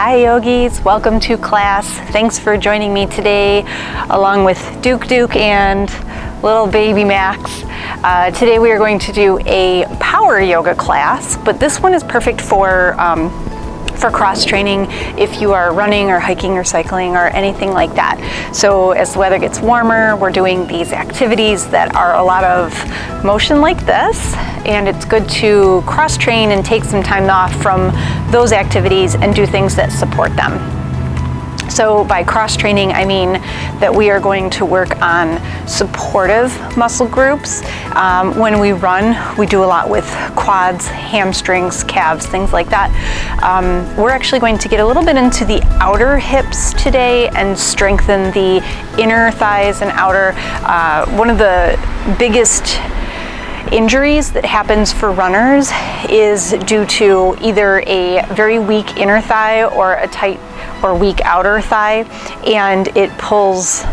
Hi yogis, welcome to class. Thanks for joining me today along with Duke and little baby Max. Today we are going to do a power yoga class, but this one is perfect for cross training if you are running or hiking or cycling or anything like that. So as the weather gets warmer, we're doing these activities that are a lot of motion like this, and it's good to cross train and take some time off from those activities and do things that support them. So by cross training, I mean that we are going to work on supportive muscle groups. When we run, we do a lot with quads, hamstrings, calves, things like that. We're actually going to get a little bit into the outer hips today and strengthen the inner thighs and outer. One of the biggest injuries that happens for runners is due to either a very weak inner thigh or a tight or weak outer thigh, and it pulls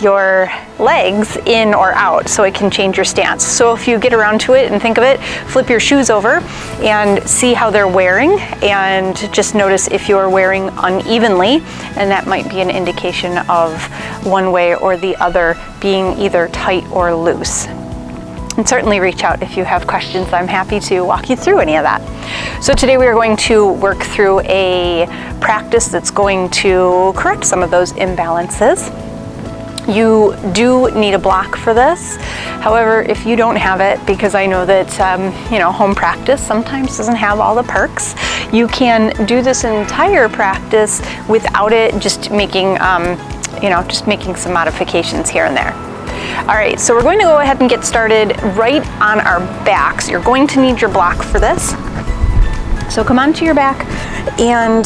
your legs in or out, so it can change your stance. So if you get around to it and think of it, flip your shoes over and see how they're wearing, and just notice if you're wearing unevenly, and that might be an indication of one way or the other being either tight or loose. And certainly reach out if you have questions. I'm happy to walk you through any of that. So today we are going to work through a practice that's going to correct some of those imbalances. You do need a block for this. However, if you don't have it, because I know that home practice sometimes doesn't have all the perks, you can do this entire practice without it, just making some modifications here and there. All right, so we're going to go ahead and get started right on our backs. You're going to need your block for this. So come onto your back and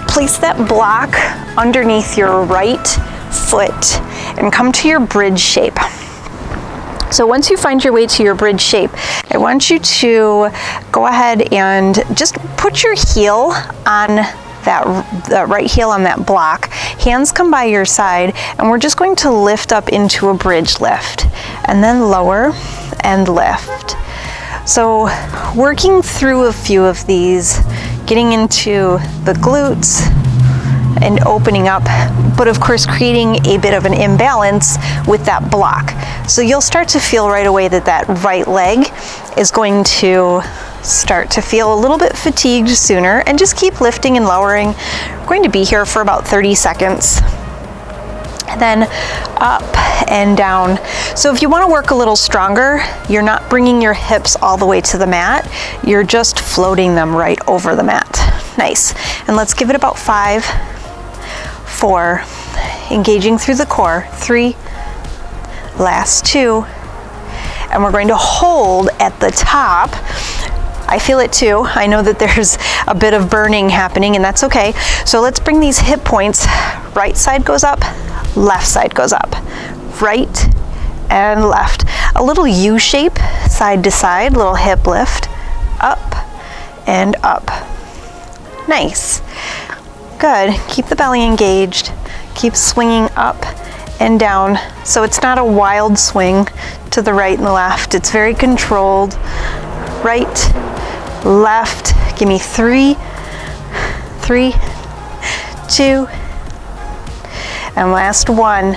place that block underneath your right foot and come to your bridge shape. So once you find your way to your bridge shape, I want you to go ahead and just put your heel on that right heel on that block. Hands come by your side, and we're just going to lift up into a bridge lift, and then lower and lift. So working through a few of these, getting into the glutes and opening up, but of course creating a bit of an imbalance with that block. So you'll start to feel right away that that right leg is going to start to feel a little bit fatigued sooner, and just keep lifting and lowering. We're going to be here for about 30 seconds. And then up and down. So if you want to work a little stronger, you're not bringing your hips all the way to the mat, you're just floating them right over the mat. Nice. And let's give it about 5, 4, engaging through the core, 3, last 2, and we're going to hold at the top. I feel it too. I know that there's a bit of burning happening, and that's okay. So let's bring these hip points. Right side goes up, left side goes up. Right and left. A little U shape, side to side, little hip lift. Up and up. Nice. Good. Keep the belly engaged. Keep swinging up and down. So it's not a wild swing to the right and the left. It's very controlled. Right, left, give me 3, 3, 2, and last 1.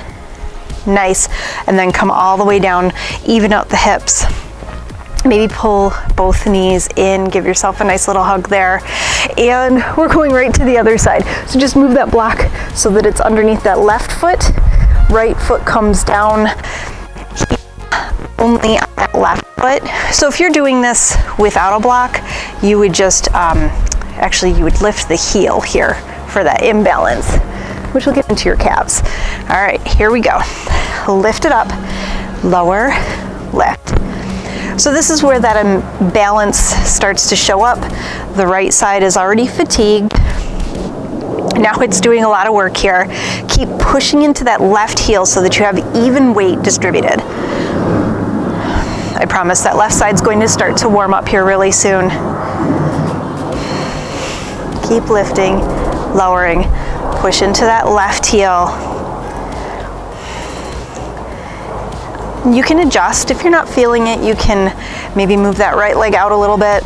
Nice. And then come all the way down, even out the hips. Maybe pull both knees in, give yourself a nice little hug there. And we're going right to the other side. So just move that block so that it's underneath that left foot. Right foot comes down, only on that left foot. So if you're doing this without a block, you would just, you would lift the heel here for that imbalance, which will get into your calves. All right, here we go. Lift it up, lower, lift. So this is where that imbalance starts to show up. The right side is already fatigued. Now it's doing a lot of work here. Keep pushing into that left heel so that you have even weight distributed. I promise that left side's going to start to warm up here really soon. Keep lifting, lowering, push into that left heel. You can adjust. If you're not feeling it, you can maybe move that right leg out a little bit.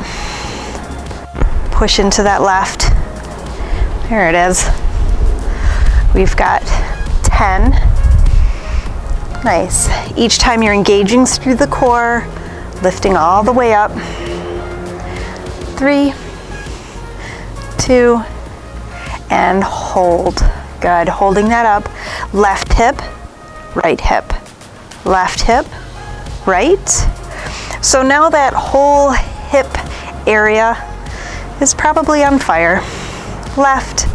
Push into that left, There it is. We've got 10. Nice. Each time you're engaging through the core, lifting all the way up. 3, 2, and hold. Good. Holding that up. Left hip, right hip. Left hip, right. So now that whole hip area is probably on fire. Left,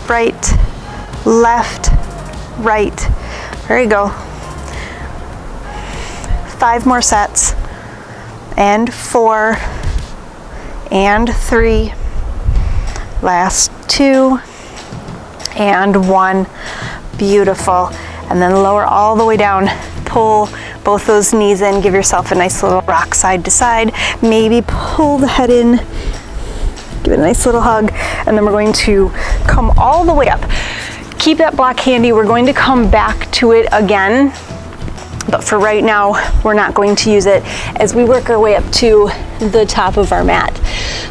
right, left, right. There you go. 5 more sets. And 4, and 3. Last 2, and 1. Beautiful. And then lower all the way down. Pull both those knees in. Give yourself a nice little rock side to side. Maybe pull the head in. Give it a nice little hug. And then we're going to come all the way up. Keep that block handy. We're going to come back to it again. But for right now, we're not going to use it as we work our way up to the top of our mat.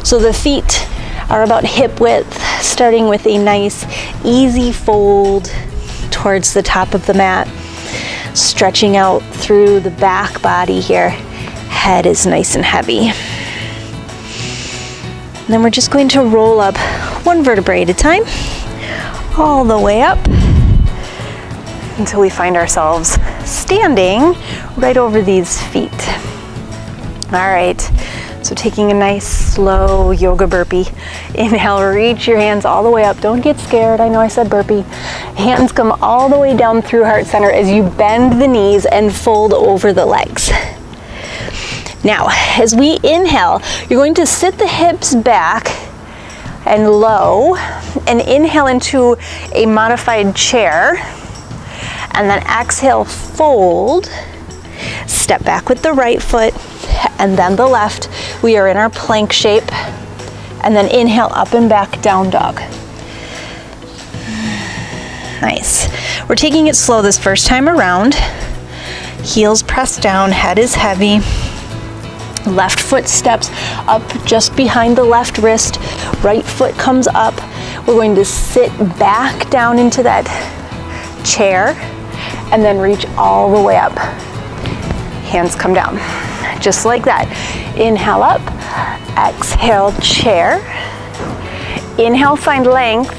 So the feet are about hip width, starting with a nice easy fold towards the top of the mat, stretching out through the back body here. Head is nice and heavy. And then we're just going to roll up 1 vertebrae at a time, all the way up until we find ourselves standing right over these feet. All right. So taking a nice slow yoga burpee. Inhale, reach your hands all the way up. Don't get scared. I know I said burpee. Hands come all the way down through heart center as you bend the knees and fold over the legs. Now, as we inhale, you're going to sit the hips back and low and inhale into a modified chair. And then exhale, fold. Step back with the right foot and then the left. We are in our plank shape. And then inhale up and back, down dog. Nice. We're taking it slow this first time around. Heels pressed down, head is heavy. Left foot steps up just behind the left wrist. Right foot comes up. We're going to sit back down into that chair and then reach all the way up. Hands come down. Just like that. Inhale up, exhale, chair. Inhale, find length.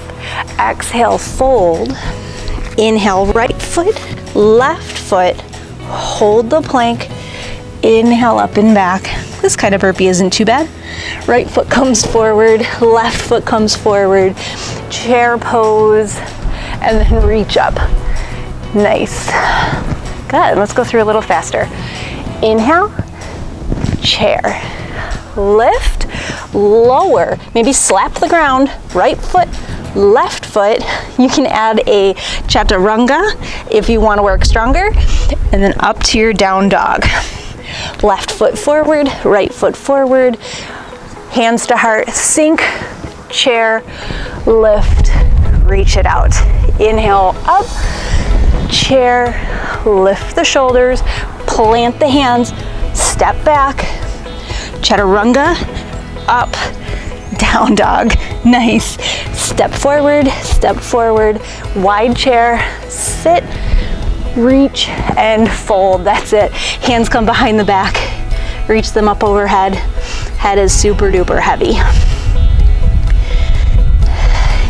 Exhale, fold. Inhale, right foot, left foot. Hold the plank. Inhale up and back. This kind of burpee isn't too bad. Right foot comes forward, left foot comes forward. Chair pose, and then reach up. Nice. Good. Let's go through a little faster. Inhale, chair. Lift, lower. Maybe slap the ground. Right foot, left foot. You can add a chaturanga if you want to work stronger. And then up to your down dog. Left foot forward, right foot forward. Hands to heart. Sink, chair, lift, reach it out. Inhale up. Chair, lift the shoulders, plant the hands, step back, chaturanga, up, down dog. Nice. Step forward, wide chair, sit, reach, and fold. That's it. Hands come behind the back, reach them up overhead. Head is super duper heavy.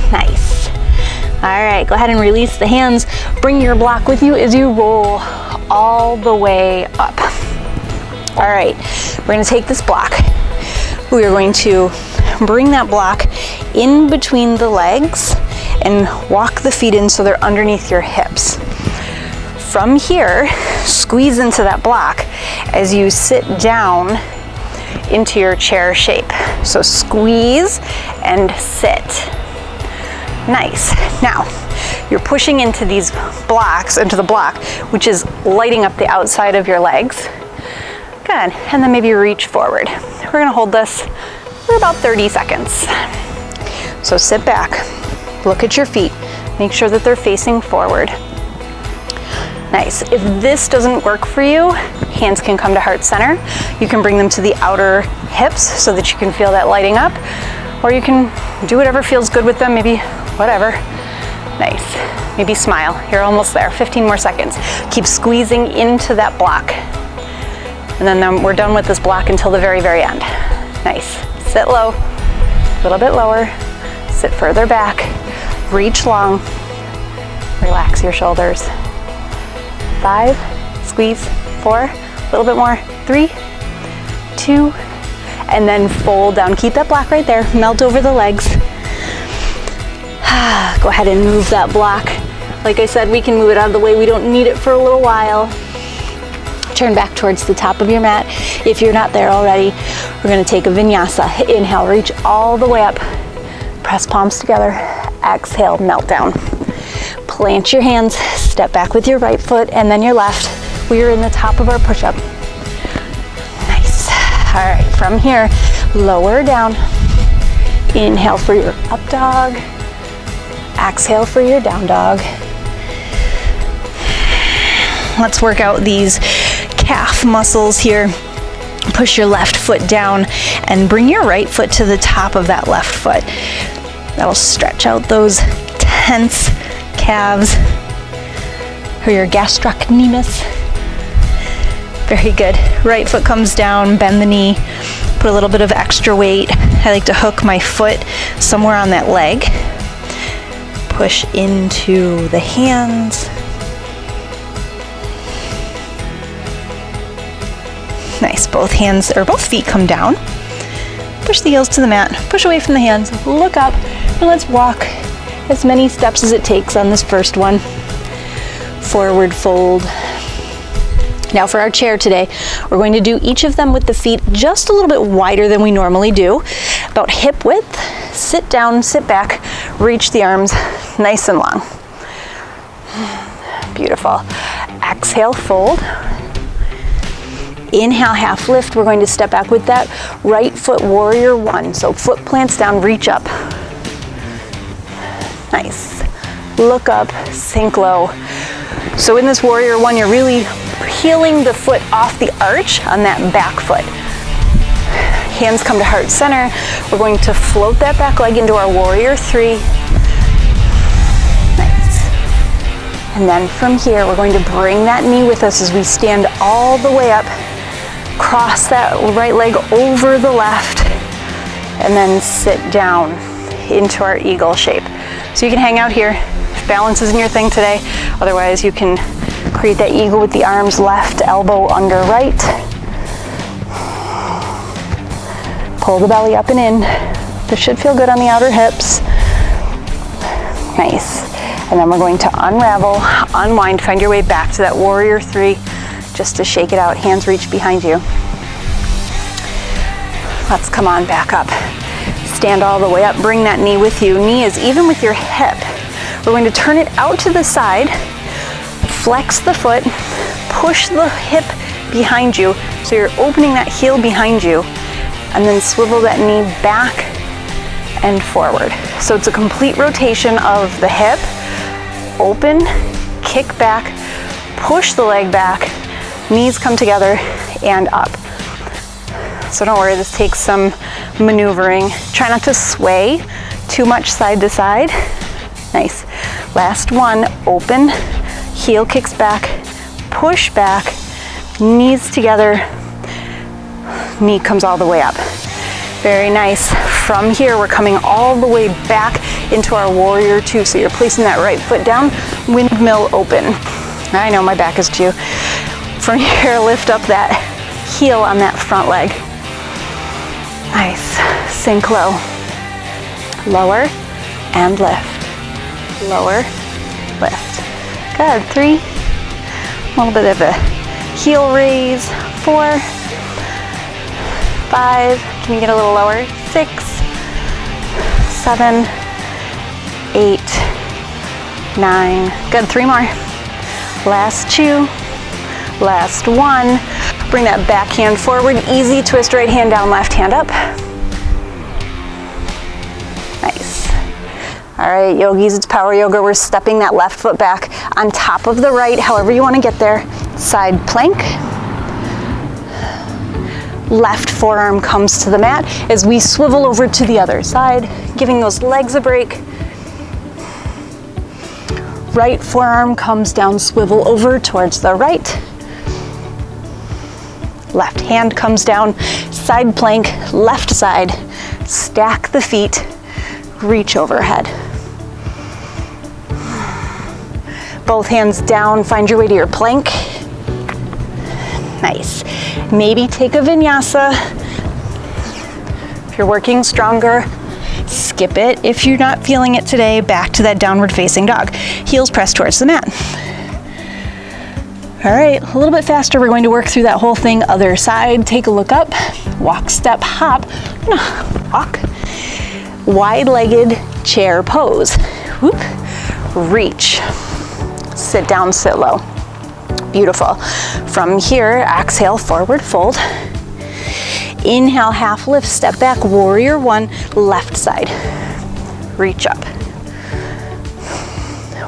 Nice. All right, go ahead and release the hands. Bring your block with you as you roll all the way up. All right, we're gonna take this block. We are going to bring that block in between the legs and walk the feet in so they're underneath your hips. From here, squeeze into that block as you sit down into your chair shape. So squeeze and sit. Nice. Now, you're pushing into these blocks, into the block, which is lighting up the outside of your legs. Good. And then maybe reach forward. We're going to hold this for about 30 seconds. So sit back, look at your feet, make sure that they're facing forward. Nice. If this doesn't work for you, hands can come to heart center. You can bring them to the outer hips so that you can feel that lighting up, or you can do whatever feels good with them. Maybe whatever. Nice. Maybe smile. You're almost there. 15 more seconds. Keep squeezing into that block. And then we're done with this block until the very, very end. Nice. Sit low, a little bit lower. Sit further back. Reach long. Relax your shoulders. 5, squeeze. 4, a little bit more. 3, 2, and then fold down. Keep that block right there. Melt over the legs. Go ahead and move that block. Like I said, we can move it out of the way. We don't need it for a little while. Turn back towards the top of your mat. If you're not there already, we're gonna take a vinyasa. Inhale, reach all the way up. Press palms together. Exhale, melt down. Plant your hands, step back with your right foot and then your left. We are in the top of our push-up. Nice. All right, from here, lower down. Inhale for your up dog. Exhale for your down dog. Let's work out these calf muscles here. Push your left foot down and bring your right foot to the top of that left foot. That'll stretch out those tense calves or your gastrocnemius. Very good. Right foot comes down, bend the knee, put a little bit of extra weight. I like to hook my foot somewhere on that leg. Push into the hands. Nice, both hands or both feet come down. Push the heels to the mat, push away from the hands, look up, and let's walk as many steps as it takes on this first one. Forward fold. Now for our chair today, we're going to do each of them with the feet just a little bit wider than we normally do, about hip width. Sit down, sit back, reach the arms nice and long. Beautiful. Exhale, fold. Inhale, half lift. We're going to step back with that right foot, warrior one. So foot plants down, reach up. Nice. Look up, sink low. So in this warrior one, you're really peeling the foot off the arch on that back foot. Hands come to heart center. We're going to float that back leg into our warrior three. Nice. And then from here, we're going to bring that knee with us as we stand all the way up. Cross that right leg over the left and then sit down into our eagle shape. So you can hang out here if balance isn't your thing today. Otherwise you can create that eagle with the arms left elbow under right. Pull the belly up and in. This should feel good on the outer hips. Nice. And then we're going to unravel, unwind, find your way back to that warrior three. Just to shake it out, hands reach behind you. Let's come on back up. Stand all the way up, bring that knee with you. Knee is even with your hip. We're going to turn it out to the side, flex the foot, push the hip behind you, so you're opening that heel behind you, and then swivel that knee back and forward. So it's a complete rotation of the hip, open, kick back, push the leg back, knees come together and up. So don't worry, this takes some maneuvering. Try not to sway too much side to side. Nice. Last one, open, heel kicks back, push back, knees together, knee comes all the way up. Very nice. From here, we're coming all the way back into our warrior two. So you're placing that right foot down, windmill open. I know my back is to you. From here, lift up that heel on that front leg. Nice. Sink low. Lower and lift. Lower, lift. Good. 3. A little bit of a heel raise. 4. 5. Can you get a little lower? 6. 7. 8. 9. Good. 3 more. Last 2. Last one. Bring that back hand forward. Easy twist, right hand down, left hand up. Nice. All right, yogis, it's power yoga. We're stepping that left foot back on top of the right, however you want to get there. Side plank. Left forearm comes to the mat as we swivel over to the other side, giving those legs a break. Right forearm comes down, swivel over towards the right. Left hand comes down, side plank, left side. Stack the feet, reach overhead. Both hands down, find your way to your plank. Nice. Maybe take a vinyasa. If you're working stronger, skip it. If you're not feeling it today, back to that downward facing dog. Heels pressed towards the mat. All right, a little bit faster. We're going to work through that whole thing. Other side, take a look up, walk, step, hop, walk. Wide-legged chair pose. Whoop, reach, sit down, sit low. Beautiful. From here, exhale, forward fold. Inhale, half lift, step back, warrior one, left side. Reach up.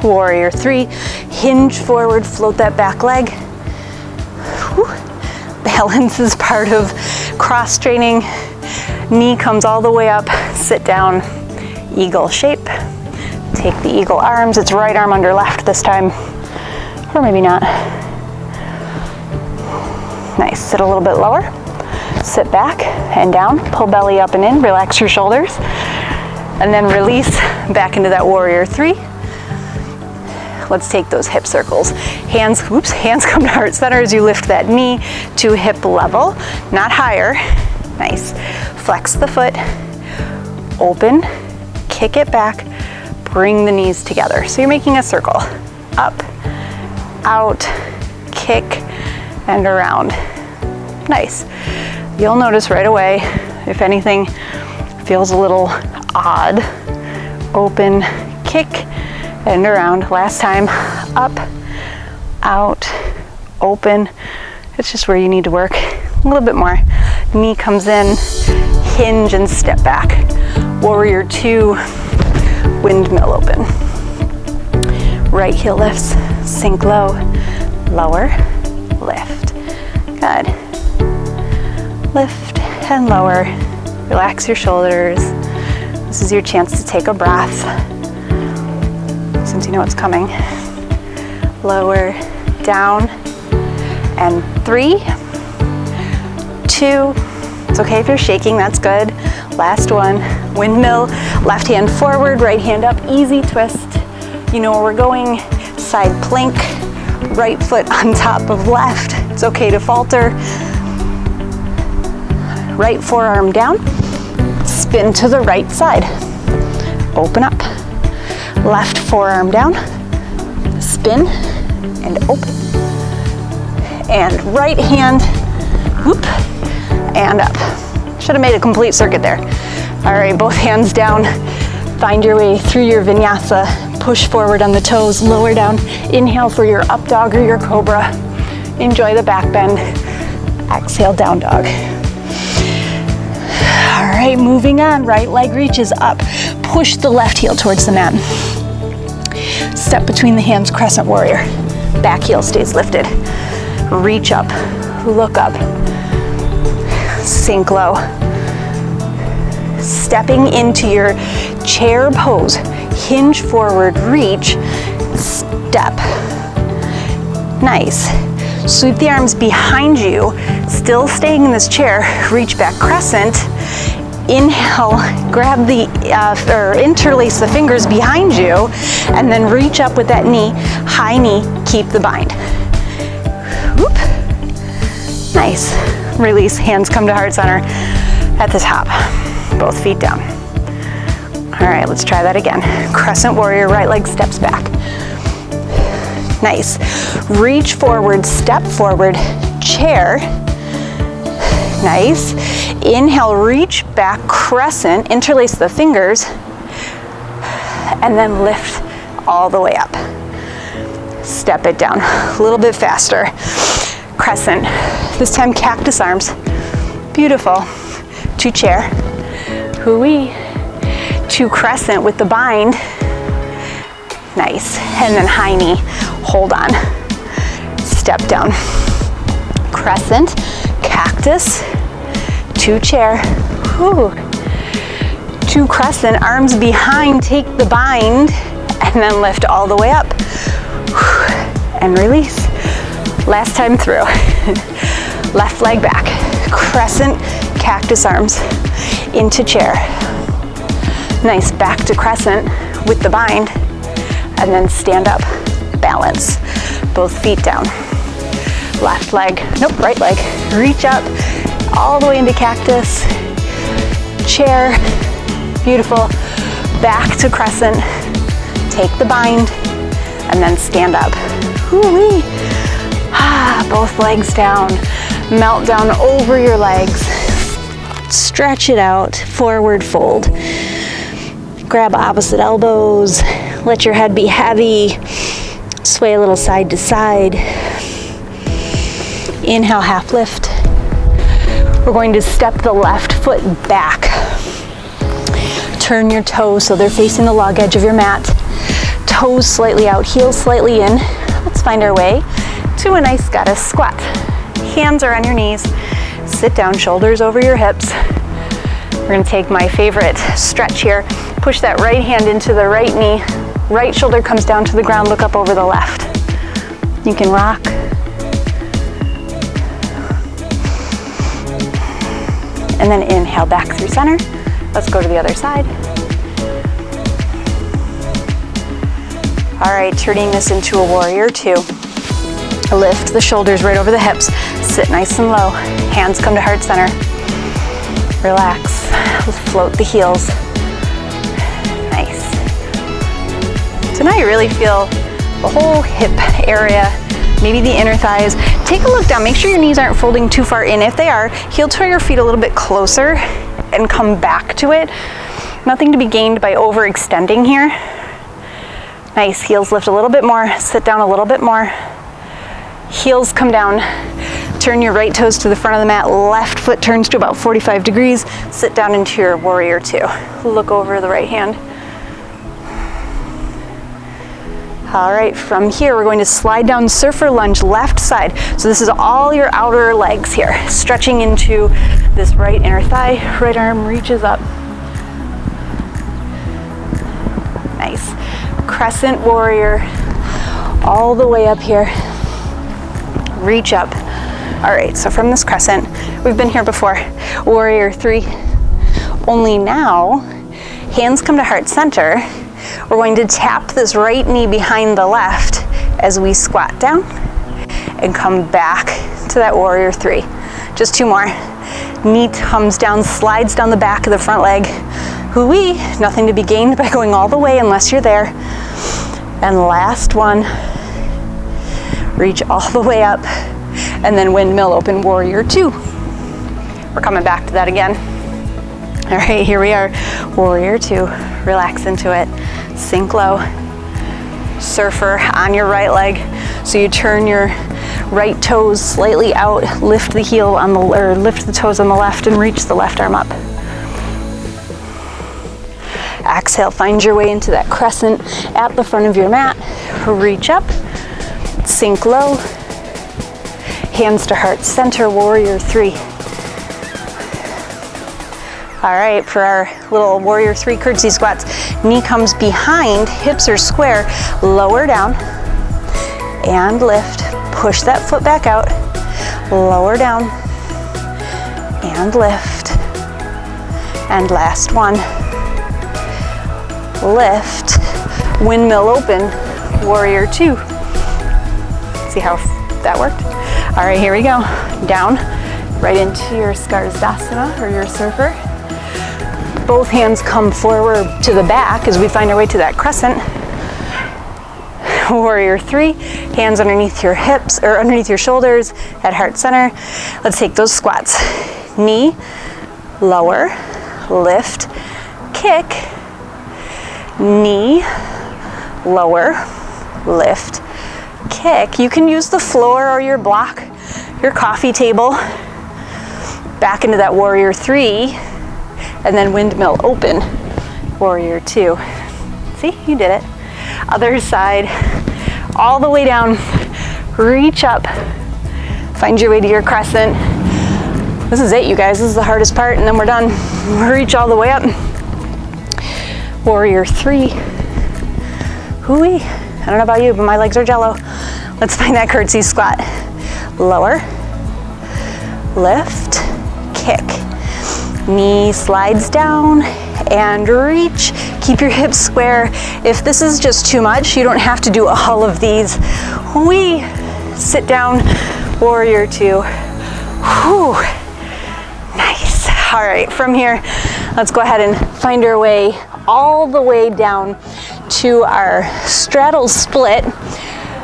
Warrior three, hinge forward, float that back leg. Whew. Balance is part of cross training. Knee comes all the way up, sit down, eagle shape. Take the eagle arms, it's right arm under left this time, or maybe not. Nice, sit a little bit lower. Sit back and down, pull belly up and in, relax your shoulders, and then release back into that warrior three. Let's take those hip circles. Hands come to heart center as you lift that knee to hip level, not higher. Nice. Flex the foot, open, kick it back, bring the knees together. So you're making a circle. Up, out, kick, and around. Nice. You'll notice right away if anything feels a little odd. Open, kick, and around. Last time, up, out, open. It's just where you need to work a little bit more. Knee comes in, hinge and step back. Warrior two, windmill open. Right heel lifts, sink low, lower, lift. Good. Lift and lower. Relax your shoulders. This is your chance to take a breath, since you know it's coming. Lower, down, and 3, 2. It's okay if you're shaking, that's good. Last one, windmill, left hand forward, right hand up, easy twist. You know where we're going. Side plank, right foot on top of left. It's okay to falter. Right forearm down, spin to the right side. Open up. Left forearm down, spin and open. And right hand, whoop, and up. Should have made a complete circuit there. All right, both hands down. Find your way through your vinyasa. Push forward on the toes, lower down. Inhale for your up dog or your cobra. Enjoy the back bend. Exhale, down dog. All right, moving on. Right leg reaches up. Push the left heel towards the mat. Step between the hands, crescent warrior. Back heel stays lifted. Reach up, look up. Sink low. Stepping into your chair pose. Hinge forward, reach, step. Nice. Sweep the arms behind you, still staying in this chair. Reach back, crescent. Inhale, grab the, or interlace the fingers behind you, and then reach up with that knee, high knee, keep the bind. Whoop. Nice. Release, hands come to heart center at the top. Both feet down. All right, let's try that again. Crescent warrior, right leg steps back. Nice. Reach forward, step forward, chair. Nice. Inhale, reach back, crescent, interlace the fingers, and then lift all the way up. Step it down a little bit faster. Crescent. This time cactus arms. Beautiful. To chair. Hoo-wee. To crescent with the bind. Nice. And then high knee. Hold on. Step down. Crescent. Cactus. To chair. Whew. To crescent. Arms behind. Take the bind. And then lift all the way up. And release. Last time through. Left leg back. Crescent cactus arms into chair. Nice, back to crescent with the bind, and then stand up, balance. Both feet down. Left leg, nope, right leg. Reach up, all the way into cactus. Chair, beautiful. Back to crescent. Take the bind, and then stand up. Woo-wee. Both legs down. Melt down over your legs. Stretch it out, forward fold. Grab opposite elbows. Let your head be heavy. Sway a little side to side. Inhale, half lift. We're going to step the left foot back. Turn your toes so they're facing the log edge of your mat. Toes slightly out, heels slightly in. Let's find our way to a nice goddess squat. Hands are on your knees. Sit down, shoulders over your hips. We're gonna take my favorite stretch here. Push that right hand into the right knee. Right shoulder comes down to the ground, look up over the left. You can rock. And then inhale back through center. Let's go to the other side. All right, turning this into a warrior two. Lift the shoulders right over the hips. Sit nice and low. Hands come to heart center. Relax. Float the heels. Nice. So now you really feel the whole hip area, maybe the inner thighs. Take a look down. Make sure your knees aren't folding too far in. If they are, heel toe your feet a little bit closer and come back to it. Nothing to be gained by overextending here. Nice. Heels lift a little bit more. Sit down a little bit more. Heels come down. Turn your right toes to the front of the mat. Left foot turns to about 45 degrees. Sit down into your warrior two. Look over the right hand. All right, from here we're going to slide down surfer lunge left side. So this is all your outer legs here. Stretching into this right inner thigh. Right arm reaches up. Nice. Crescent warrior. All the way up here. Reach up. All right, so from this crescent, we've been here before. Warrior three. Only now, hands come to heart center. We're going to tap this right knee behind the left as we squat down and come back to that warrior three. Just two more. Knee comes down, slides down the back of the front leg. Hoo-wee, nothing to be gained by going all the way unless you're there. And last one. Reach all the way up, and then windmill open warrior two. We're coming back to that again. All right, here we are, warrior two. Relax into it, sink low. Surfer on your right leg. So you turn your right toes slightly out, lift the heel on the, or lift the toes on the left and reach the left arm up. Exhale, find your way into that crescent at the front of your mat. Reach up. Sink low, hands to heart center, warrior three. All right, for our little warrior three curtsy squats, knee comes behind, hips are square, lower down, and lift. Push that foot back out, lower down, and lift. And last one, lift, windmill open, warrior two. See how that worked? All right, here we go. Down, right into your Skarsdasana or your surfer. Both hands come forward to the back as we find our way to that crescent. Warrior three, hands underneath your hips or underneath your shoulders at heart center. Let's take those squats. Knee, lower, lift, kick, knee, lower, lift, kick. You can use the floor or your block, your coffee table. Back into that warrior three, and then windmill open, warrior two. See, you did it. Other side, all the way down, reach up, find your way to your crescent. This is it, you guys. This is the hardest part, and then we're done. Reach all the way up. Warrior three. Hooey. I don't know about you, but my legs are jello. Let's find that curtsy squat. Lower, lift, kick. Knee slides down and reach. Keep your hips square. If this is just too much, you don't have to do all of these. We sit down, warrior two. Whew. Nice. All right, from here, let's go ahead and find our way all the way down to our straddle split.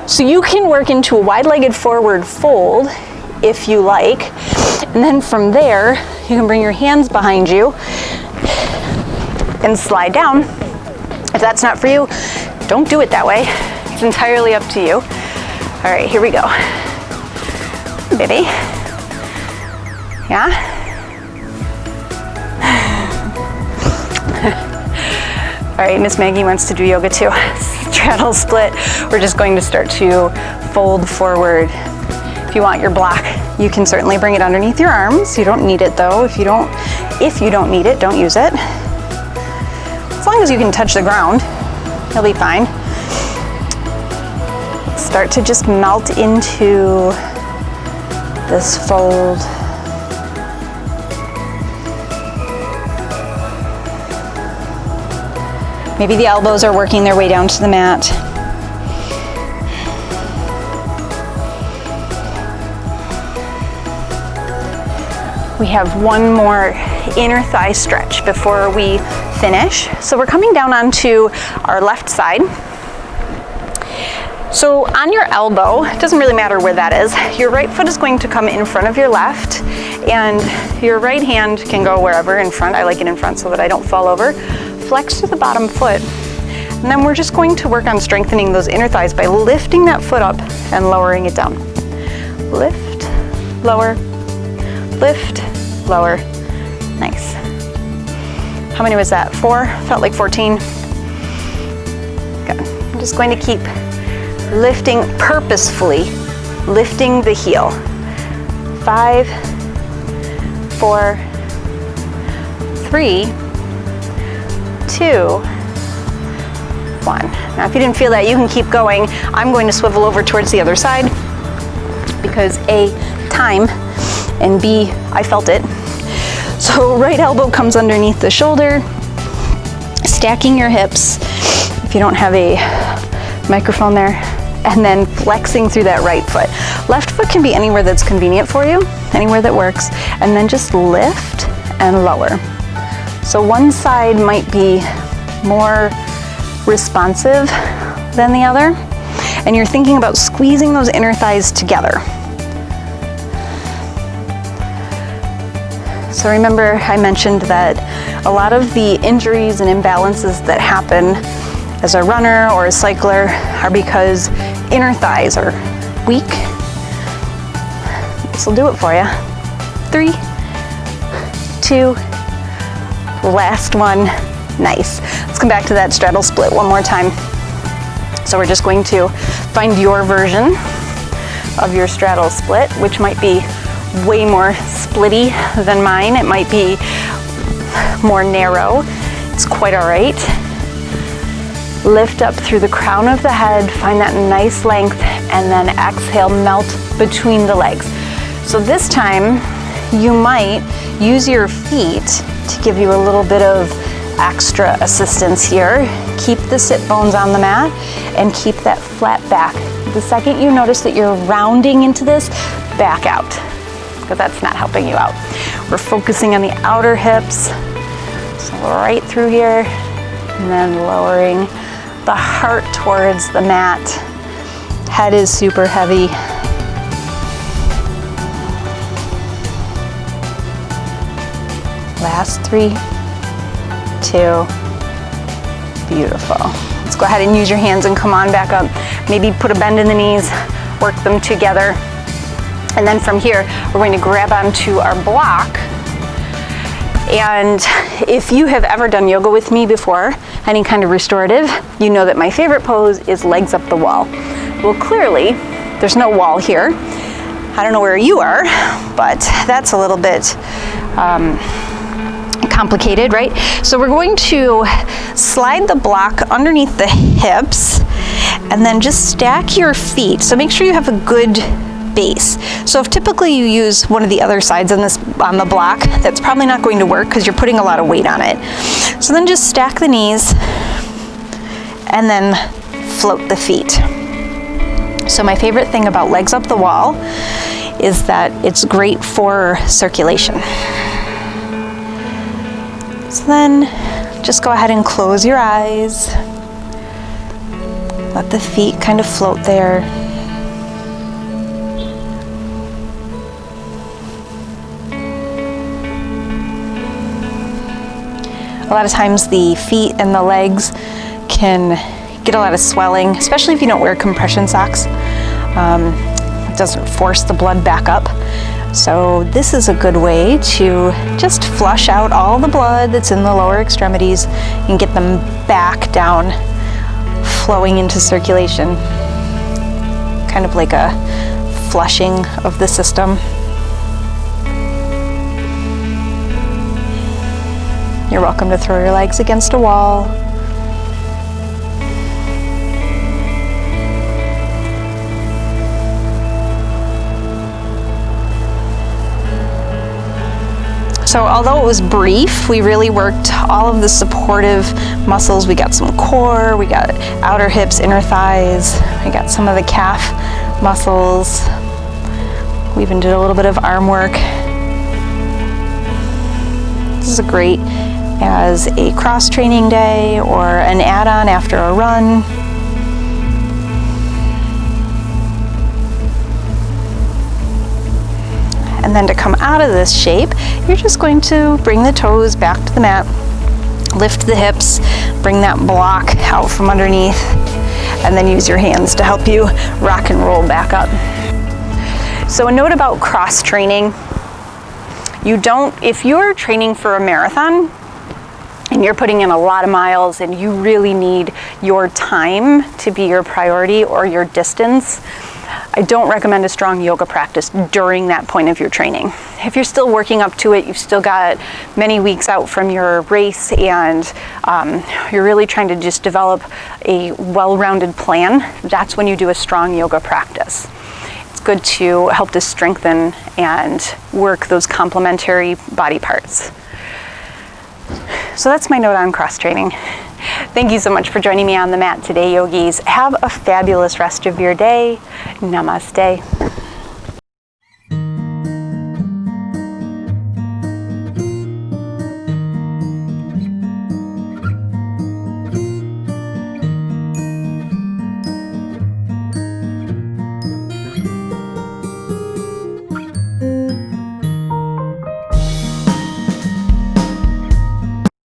So you can work into a wide-legged forward fold if you like. And then from there, you can bring your hands behind you and slide down. If that's not for you, don't do it that way. It's entirely up to you. All right, here we go. Baby. Yeah? All right, Miss Maggie wants to do yoga too. Straddle split. We're just going to start to fold forward. If you want your block, you can certainly bring it underneath your arms. You don't need it though. If you don't need it, don't use it. As long as you can touch the ground, you'll be fine. Start to just melt into this fold. Maybe the elbows are working their way down to the mat. We have one more inner thigh stretch before we finish. So we're coming down onto our left side. So on your elbow, it doesn't really matter where that is, your right foot is going to come in front of your left, and your right hand can go wherever in front. I like it in front so that I don't fall over. Flex to the bottom foot. And then we're just going to work on strengthening those inner thighs by lifting that foot up and lowering it down. Lift, lower, lift, lower. Nice. How many was that? 4? Felt like 14. Good. I'm just going to keep lifting purposefully, lifting the heel. 5, 4, 3, 2, 1. Now if you didn't feel that, you can keep going. I'm going to swivel over towards the other side because A, time, and B, I felt it. So right elbow comes underneath the shoulder, stacking your hips, if you don't have a microphone there, and then flexing through that right foot. Left foot can be anywhere that's convenient for you, anywhere that works, and then just lift and lower. So one side might be more responsive than the other, and you're thinking about squeezing those inner thighs together. So remember, I mentioned that a lot of the injuries and imbalances that happen as a runner or a cycler are because inner thighs are weak. This will do it for you. 3, 2, last one. Nice. Let's come back to that straddle split one more time. So we're just going to find your version of your straddle split, which might be way more splitty than mine. It might be more narrow. It's quite all right. Lift up through the crown of the head, find that nice length, and then exhale, melt between the legs. So this time, you might use your feet to give you a little bit of extra assistance here. Keep the sit bones on the mat and keep that flat back. The second you notice that you're rounding into this, back out, because that's not helping you out. We're focusing on the outer hips, so right through here, and then lowering the heart towards the mat. Head is super heavy. Last 3, 2, beautiful. Let's go ahead and use your hands and come on back up. Maybe put a bend in the knees, work them together. And then from here, we're going to grab onto our block. And if you have ever done yoga with me before, any kind of restorative, you know that my favorite pose is legs up the wall. Well, clearly, there's no wall here. I don't know where you are, but that's a little bit complicated, right? So we're going to slide the block underneath the hips and then just stack your feet. So make sure you have a good base. So if typically you use one of the other sides on the block, that's probably not going to work because you're putting a lot of weight on it. So then just stack the knees and then float the feet. So my favorite thing about legs up the wall is that it's great for circulation. So then just go ahead and close your eyes. Let the feet kind of float there. A lot of times the feet and the legs can get a lot of swelling, especially if you don't wear compression socks. It doesn't force the blood back up. So this is a good way to just flush out all the blood that's in the lower extremities and get them back down, flowing into circulation. Kind of like a flushing of the system. You're welcome to throw your legs against a wall. So although it was brief, we really worked all of the supportive muscles. We got some core, we got outer hips, inner thighs, we got some of the calf muscles. We even did a little bit of arm work. This is great as a cross training day or an add-on after a run. And then to come out of this shape, you're just going to bring the toes back to the mat, lift the hips, bring that block out from underneath, and then use your hands to help you rock and roll back up. So a note about cross training, if you're training for a marathon and you're putting in a lot of miles and you really need your time to be your priority or your distance, I don't recommend a strong yoga practice during that point of your training. If you're still working up to it, you've still got many weeks out from your race, and you're really trying to just develop a well-rounded plan, that's when you do a strong yoga practice. It's good to help to strengthen and work those complementary body parts. So that's my note on cross training. Thank you so much for joining me on the mat today, yogis. Have a fabulous rest of your day. Namaste.